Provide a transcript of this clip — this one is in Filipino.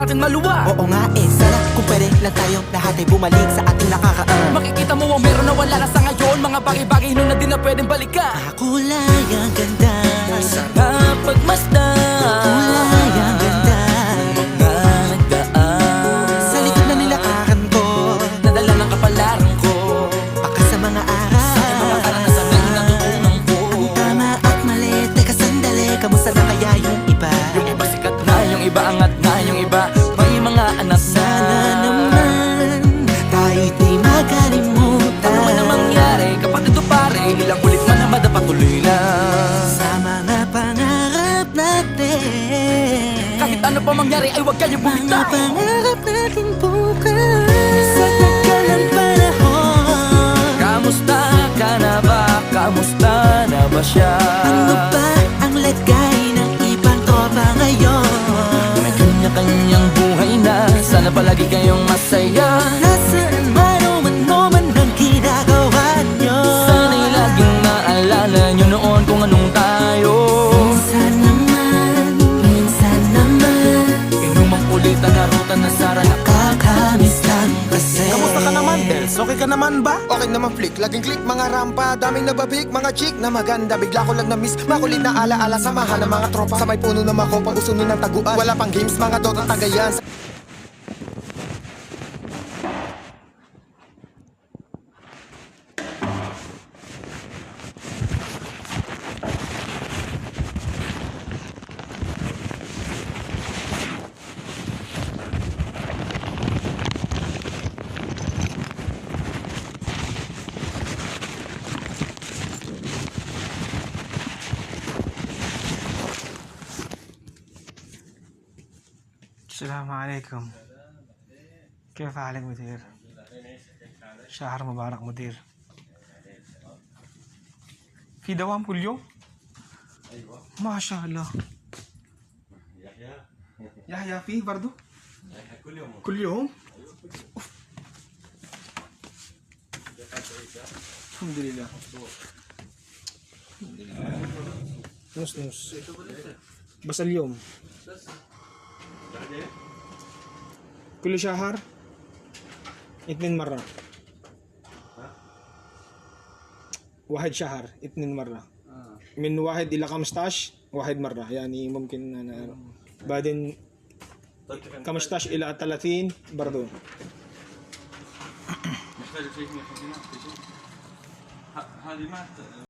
Atin maluwa. Oo nga sana kung pwede lang tayong lahat ay bumalik sa ating nakakaan. Makikita mo ang meron na wala na sa ngayon. Mga bagay-bagay nun na di na pwedeng balikan. Kulay ang ganda, Sarap pagmasdan. kulay ang ganda. Mga nagdaan Sa likod na nilakaran ko, nadala ng kapalaran ko. baka sa mga araw, Mga karanasan na natutunan ko. ang tama at mali. Teka sandali, kamusta na kaya yung iba? Yung iba sikat na, yung iba angat na, yung iba may mga anak na. Sana naman tayo'y di makalimutan. Ano man ang mangyari, kapag ito pare, ilang ulit man na madapatuloy lang. Sa mga pangarap natin, Kahit ano pa mangyari ay huwag kayo mga bumitaw. pangarap natin bukas. Sa tagal ng panahon, Kamusta ka na ba? Kamusta na ba siya? ano ba ang lagay ng ibang tropa ngayon? May kanya-kanyang buhay na, sana palagi kayong masaya. Nasaan man o ano man ang ginagawa nyo, Sana'y laging maalala nyo noon kung anong tayo. minsan naman Inumang ulit ang narutan na sara na kakamiss lang kasi. Kamusta ka naman, Dels? Okay ka naman ba? Okay naman, flick. Laging click, mga rampa. Daming nababik, mga chick na maganda. Bigla ko lang na-miss. Makulit na ala-ala sa mahal ng mga tropa. Sa may puno na makopa, uso nun ng taguan. Wala pang games, mga dota tagayan. السلام عليكم. كيف حالك مدير؟ شهر مبارك مدير. في دوام كل يوم؟ ايوه ما شاء الله. يحيى فيه برضو؟ كل يوم أوف. الحمد لله. نص نص بس اليوم كل شهر 2 مرة. واحد شهر 2 مرة. من 1 إلى 15 1 مرة، يعني ممكن أنا بعدين 15 إلى 30 برضو. محتاج شيء هذه ما